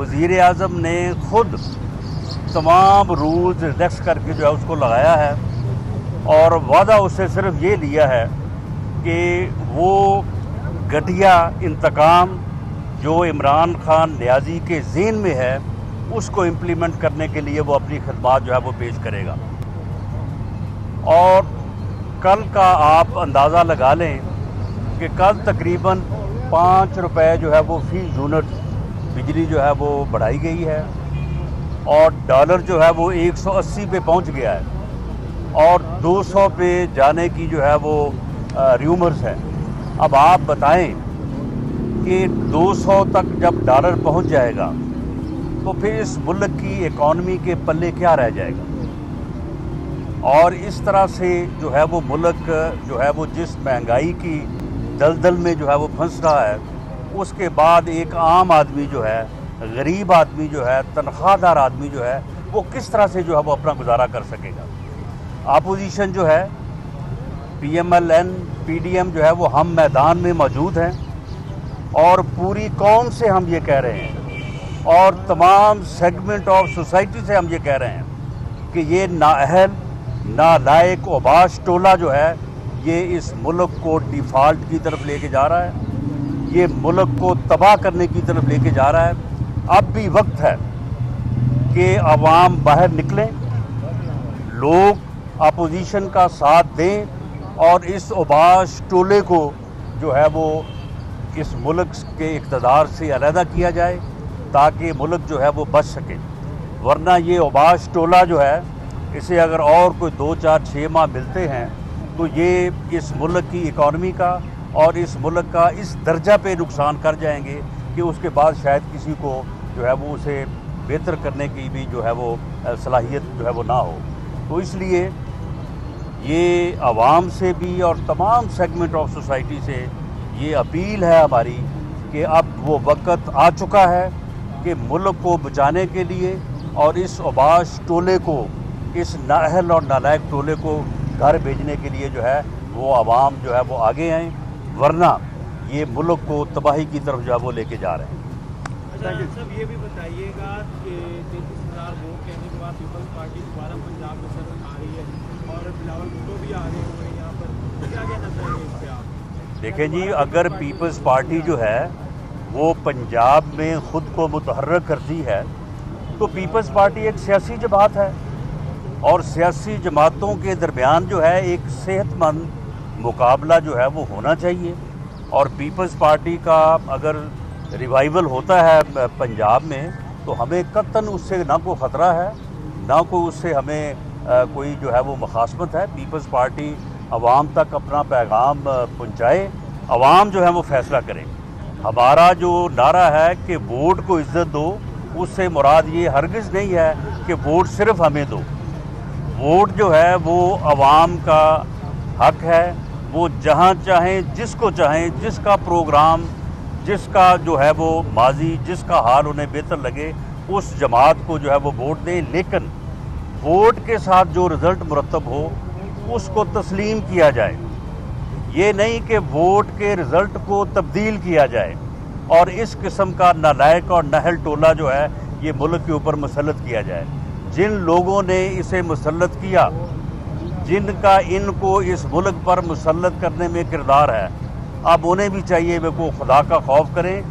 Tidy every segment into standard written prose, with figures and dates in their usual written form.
वज़ीर आज़म ने खुद तमाम रूल्स रिलैक्स करके जो है उसको लगाया है, और वादा उससे सिर्फ ये लिया है कि वो घटिया इंतकाम जो इमरान खान न्याजी के ज़हन में है उसको इम्प्लीमेंट करने के लिए वो अपनी खिदमत जो है वो पेश करेगा। और कल का आप अंदाज़ा लगा लें कि कल तकरीबन 5 रुपए जो है वो फ़ी यूनिट बिजली जो है वो बढ़ाई गई है, और डॉलर जो है वो 180 पे पहुंच गया है, और 200 पे जाने की जो है वो र्यूमर्स है। अब आप बताएं कि 200 तक जब डॉलर पहुंच जाएगा तो फिर इस मुल्क की इकॉनमी के पल्ले क्या रह जाएगा। और इस तरह से जो है वो मुल्क जो है वो जिस महंगाई की दलदल में जो है वो फंस रहा है, उसके बाद एक आम आदमी जो है, गरीब आदमी जो है, तनख्वाहदार आदमी जो है, वो किस तरह से जो है वो अपना गुजारा कर सकेगा। अपोजिशन जो है PMLN PDM जो है वो हम मैदान में मौजूद हैं, और पूरी कौम से हम ये कह रहे हैं और तमाम सेगमेंट ऑफ सोसाइटी से हम ये कह रहे हैं कि ये नाअहल नालायक ओबाश टोला जो है ये इस मुल्क को डिफ़ॉल्ट की तरफ लेके जा रहा है, ये मुल्क को तबाह करने की तरफ लेके जा रहा है। अब भी वक्त है कि अवाम बाहर निकलें, लोग अपोजिशन का साथ दें, और इस ओबाश टोले को जो है वो इस मुल्क के इक़्तिदार से अलहदा किया जाए ताकि मुल्क जो है वो बच सके। वरना ये ओबाश टोला जो है, इसे अगर और कोई 2, 4, 6 माह मिलते हैं तो ये इस मुल्क की इकॉनमी का और इस मुल्क का इस दर्जा पे नुकसान कर जाएंगे कि उसके बाद शायद किसी को जो है वो उसे बेहतर करने की भी जो है वो सलाहियत जो है वो ना हो। तो इसलिए ये आवाम से भी और तमाम सेगमेंट ऑफ सोसाइटी से ये अपील है हमारी कि अब वो वक्त आ चुका है कि मुल्क को बचाने के लिए और इस ओबाश टोले को, इस नाअहल और नालायक टोले को घर भेजने के लिए जो है वो आवाम जो है वो आगे आएँ, वरना ये मुल्क को तबाही की तरफ जो है वो लेके जा रहे हैं। सब ये भी बताइएगा कि 33,000 वोट कहने के बाद पीपल्स पार्टी दोबारा पंजाब में सर आ रही है और बिलावल भुट्टो भी आ रहे हुए हैं यहाँ पर, क्या कहना चाहिए इस पर आप? देखें जी, अगर पीपल्स पार्टी जो है वो पंजाब में ख़ुद को मुतहर्रिक करती है तो पीपल्स पार्टी एक सियासी जमात है, और सियासी जमातों के दरमियान जो है एक सेहतमंद मुकाबला जो है वो होना चाहिए। और पीपल्स पार्टी का अगर रिवाइवल होता है पंजाब में तो हमें कतन उससे ना कोई ख़तरा है, ना कोई उससे हमें कोई जो है वो मुखासमत है। पीपल्स पार्टी आवाम तक अपना पैगाम पहुँचाए, आवाम जो है वो फ़ैसला करे। हमारा जो नारा है कि वोट को इज़्ज़त दो, उससे मुराद ये हरगिज़ नहीं है कि वोट सिर्फ हमें दो। वोट जो है वो आवाम का हक है, वो जहाँ चाहें, जिसको चाहें, जिसका प्रोग्राम, जिसका जो है वो माजी, जिसका हाल उन्हें बेहतर लगे, उस जमात को जो है वो वोट दें। लेकिन वोट के साथ जो रिज़ल्ट मुरतब हो उसको तस्लीम किया जाए, ये नहीं कि वोट के रिज़ल्ट को तब्दील किया जाए और इस किस्म का नालायक और नाअहल टोला जो है ये मुल्क के ऊपर मुसल्लत किया जाए। जिन लोगों ने इसे मुसल्लत किया, जिनका इनको इस मुल्क पर मुसल्लत करने में किरदार है, अब उन्हें भी चाहिए वे को खुदा का खौफ करें,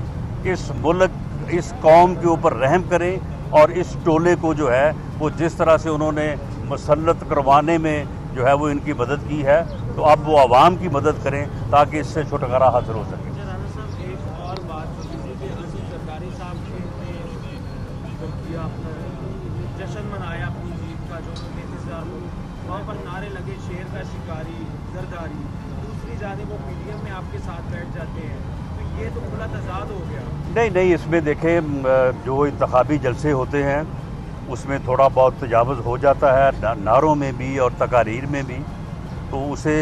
इस मुल्क, इस कौम के ऊपर रहम करें और इस टोले को जो है वो जिस तरह से उन्होंने मुसल्लत करवाने में जो है वो इनकी मदद की है, तो अब वो आवाम की मदद करें ताकि इससे छुटकारा हासिल हो सके। एक और बात सरकारी साहब जश्न मनाया अपनी जीत का, जो 33,000 वहाँ पर नारे लगे, शेर का शिकारी, जरदारी, दूसरी जानिब वो PDM में आपके साथ बैठ जाते हैं, तो ये तो खुला तजाद हो गया। नहीं, इसमें देखें जो इंतखाबी जलसे होते हैं उसमें थोड़ा बहुत तजावुज़ हो जाता है, नारों में भी और तकारीर में भी, तो उसे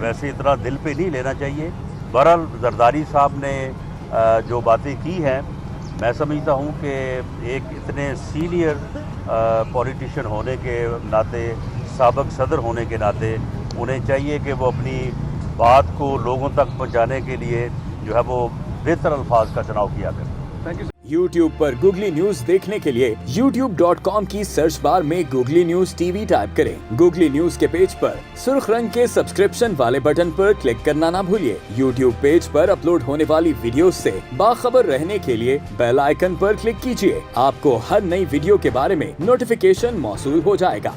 वैसे इतना दिल पे नहीं लेना चाहिए। बहरहाल जरदारी साहब ने जो बातें की हैं, मैं समझता हूँ कि एक इतने सीनियर पॉलिटिशियन होने के नाते, साबिक़ सदर होने के नाते, उन्हें चाहिए कि वो अपनी बात को लोगों तक पहुँचाने के लिए जो है वो बेहतर अल्फाज का चुनाव किया करें। Thank you. YouTube पर गूगली न्यूज देखने के लिए youtube.com की सर्च बार में गूगली न्यूज टीवी टाइप करें। गूगली न्यूज के पेज पर सुर्ख रंग के सब्सक्रिप्शन वाले बटन पर क्लिक करना ना भूलिए। YouTube पेज पर अपलोड होने वाली वीडियो से बाखबर रहने के लिए बेल आइकन पर क्लिक कीजिए। आपको हर नई वीडियो के बारे में नोटिफिकेशन मौसूल हो जाएगा।